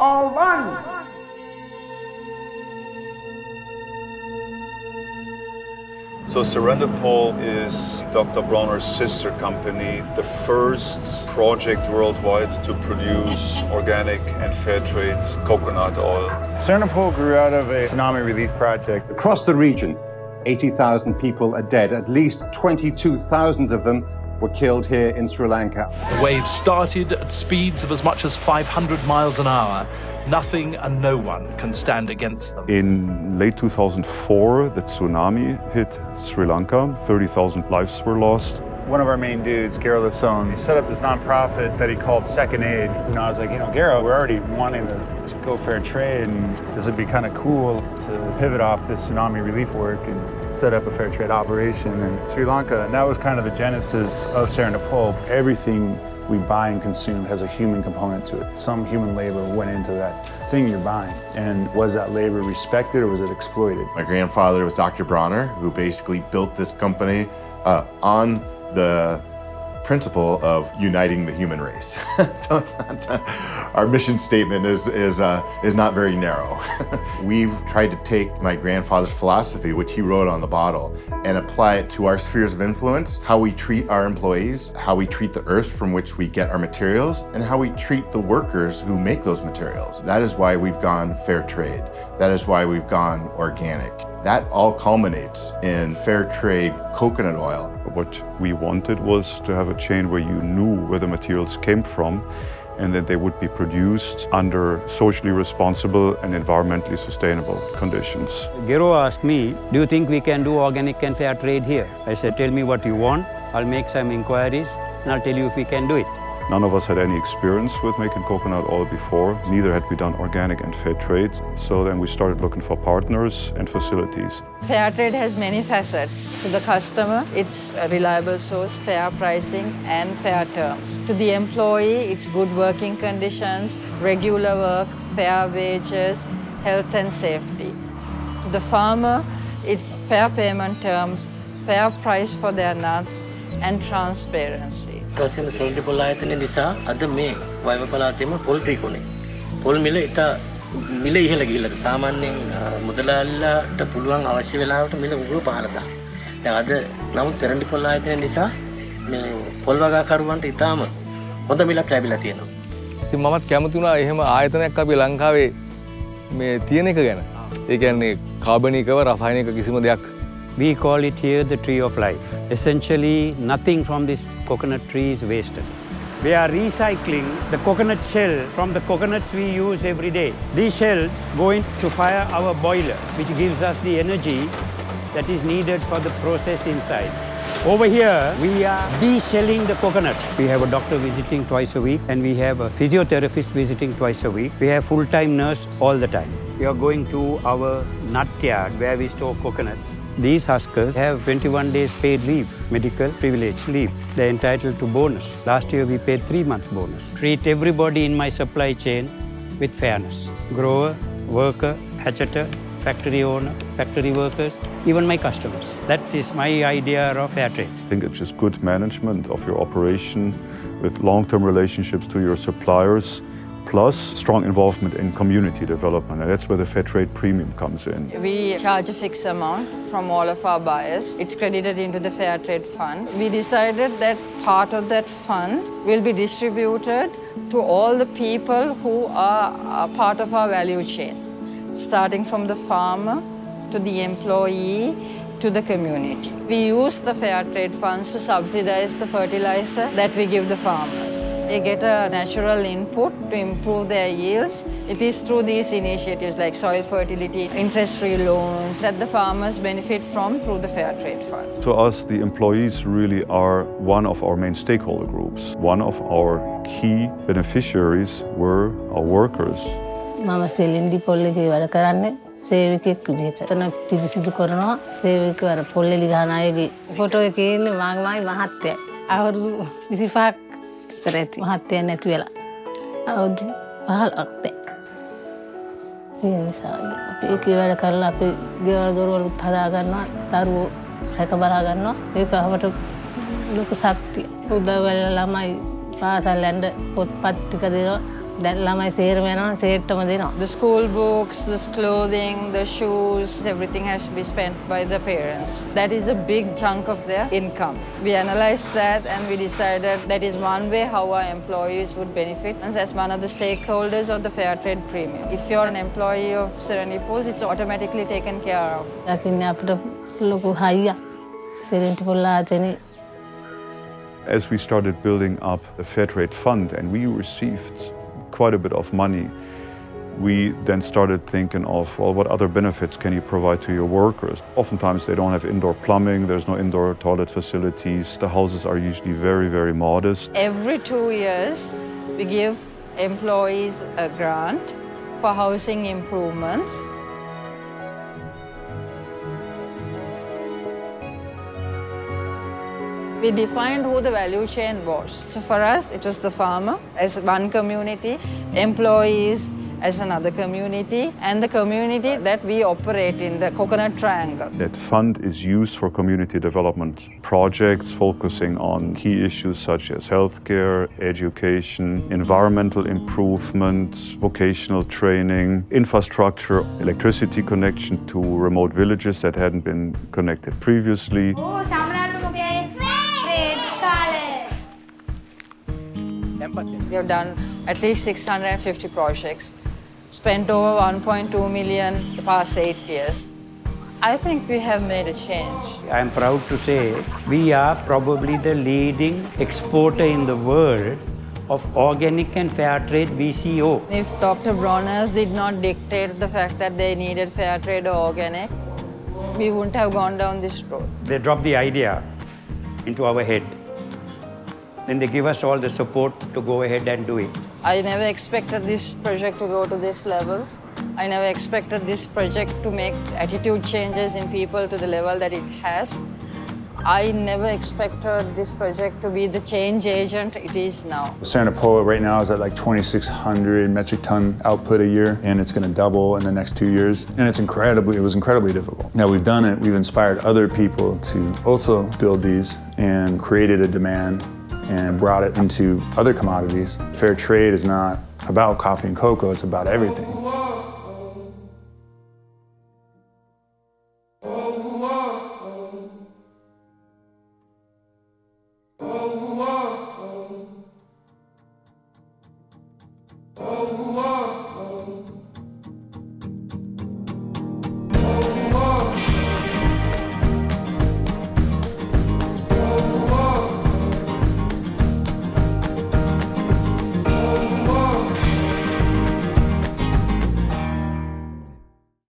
or run. So Serendipol is Dr. Browner's sister company, the first project worldwide to produce organic and fair trade coconut oil. Serendipol grew out of a tsunami relief project. Across the region, 80,000 people are dead. At least 22,000 of them were killed here in Sri Lanka. The waves started at speeds of as much as 500 miles an hour. Nothing and no one can stand against them. In late 2004, the tsunami hit Sri Lanka. 30,000 lives were lost. One of our main dudes, Garo Lasone, he set up this nonprofit that he called Second Aid. And I was like, Garo, we're already wanting to go fair trade, and this would be kind of cool to pivot off this tsunami relief work and set up a fair trade operation in Sri Lanka. And that was kind of the genesis of Serendipol. Everything we buy and consume has a human component to it. Some human labor went into that thing you're buying. And was that labor respected or was it exploited? My grandfather was Dr. Bronner, who basically built this company on the principle of uniting the human race. Our mission statement is not very narrow. We've tried to take my grandfather's philosophy, which he wrote on the bottle, and apply it to our spheres of influence, how we treat our employees, how we treat the earth from which we get our materials, and how we treat the workers who make those materials. That is why we've gone fair trade. That is why we've gone organic. That all culminates in fair trade coconut oil. What we wanted was to have a chain where you knew where the materials came from and that they would be produced under socially responsible and environmentally sustainable conditions. Gero asked me, do you think we can do organic and fair trade here? I said, tell me what you want. I'll make some inquiries and I'll tell you if we can do it. None of us had any experience with making coconut oil before. Neither had we done organic and fair trade. So then we started looking for partners and facilities. Fair trade has many facets. To the customer, it's a reliable source, fair pricing, and fair terms. To the employee, it's good working conditions, regular work, fair wages, health and safety. To the farmer, it's fair payment terms, fair price for their nuts, and transparency. තවසෙන් සෙරෙන්ඩිපොල් ආයතනයේ නිසා අද මේ වයඹ පළාතේම පොල් ට්‍රිකුනේ පොල් මිල ඉතා මිල ඉහළ ගිහිල්ලාද සාමාන්‍යයෙන් මුදලාලිලාට පුළුවන් අවශ්‍ය වෙලාවට මිල උගුරු පහළ දාන. දැන් අද නමුත් සෙරෙන්ඩිපොල් ආයතනය නිසා මේ පොල් වගාකරුවන්ට ඉතාම හොඳ මිලක් ලැබිලා තියෙනවා. ඉතින් මමත් කැමති වුණා එහෙම ආයතනයක් අපි ලංකාවේ මේ තියෙන එක ගැන. ඒ කියන්නේ කාබනිකව රසායනික කිසිම දෙයක්. We call it here the tree of life. Essentially, nothing from this coconut tree is wasted. We are recycling the coconut shell from the coconuts we use every day. These shells go in to fire our boiler, which gives us the energy that is needed for the process inside. Over here, we are de-shelling the coconut. We have a doctor visiting twice a week, and we have a physiotherapist visiting twice a week. We have full-time nurse all the time. We are going to our nut yard where we store coconuts. These huskers have 21 days paid leave, medical privilege leave. They're entitled to bonus. Last year we paid 3 months bonus. Treat everybody in my supply chain with fairness. Grower, worker, hatcheter, factory owner, factory workers, even my customers. That is my idea of fair trade. I think it's just good management of your operation with long-term relationships to your suppliers, plus strong involvement in community development. And that's where the fair trade premium comes in. We charge a fixed amount from all of our buyers. It's credited into the fair trade fund. We decided that part of that fund will be distributed to all the people who are part of our value chain, starting from the farmer to the employee to the community. We use the fair trade funds to subsidize the fertilizer that we give the farmers. They get a natural input to improve their yields. It is through these initiatives like soil fertility, interest-free loans that the farmers benefit from through the Fair Trade Fund. To us, the employees really are one of our main stakeholder groups. One of our key beneficiaries were our workers. මම සෙරෙන්ඩිපොල් එකේ වැඩ කරන්නේ සේවකයෙක් විදිහට. එතන පිළිසිදු කරනවා සේවකයෝ අර පොල්ලෙලි ගහන අයගේ ෆොටෝ එකේ ඉන්නේ මගේ මහත්තයා. අවුරුදු 25ක් ඉස්සර ඇති. මහත්තයා නැති වෙලා. අවුරුදු 15ක් දැන්. ඒ නිසා අපි ඒකේ වැඩ කරලා අපි ගෙවල් දොරවල් හදා ගන්නවා, දරුවෝ සැක බලා ගන්නවා. ඒක අපට ලොකු ශක්තිය. උදව් වෙලා ළමයි පාසල් යන්න පොත්පත් ටික දෙනවා. දැන් ළමයි සේරම යනවා සේට්ටම දෙනවා. The school books, the clothing, the shoes, everything has to be spent by the parents. That is a big chunk of their income. We analyzed that and we decided that is one way how our employees would benefit as one of the stakeholders of the fair trade premium. If you're an employee of Serendipol, it's automatically taken care of. දකින්නේ අපිට ලොකු හයියක් සෙරෙන්ටිපොල් ආයතනේ. As we started building up the Fair Trade Fund and we received quite a bit of money, we then started thinking of, well, what other benefits can you provide to your workers? Oftentimes they don't have indoor plumbing, there's no indoor toilet facilities, the houses are usually very, very modest. Every 2 years, we give employees a grant for housing improvements. We defined who the value chain was. So for us, it was the farmer as one community, employees as another community, and the community that we operate in, the coconut triangle. That fund is used for community development projects focusing on key issues such as healthcare, education, environmental improvement, vocational training, infrastructure, electricity connection to remote villages that hadn't been connected previously. We have done at least 650 projects, spent over 1.2 million the past 8 years. I think we have made a change. I am proud to say we are probably the leading exporter in the world of organic and fair trade VCO. If Dr. Bronners did not dictate the fact that they needed fair trade or organic, we wouldn't have gone down this road. They dropped the idea into our head. Then they give us all the support to go ahead and do it. I never expected this project to go to this level. I never expected this project to make attitude changes in people to the level that it has. I never expected this project to be the change agent it is now. Serendipol right now is at like 2,600 metric ton output a year, and it's going to double in the next 2 years. And it was incredibly difficult. Now we've done it, we've inspired other people to also build these and created a demand and brought it into other commodities. Fair trade is not about coffee and cocoa, it's about everything. Oh,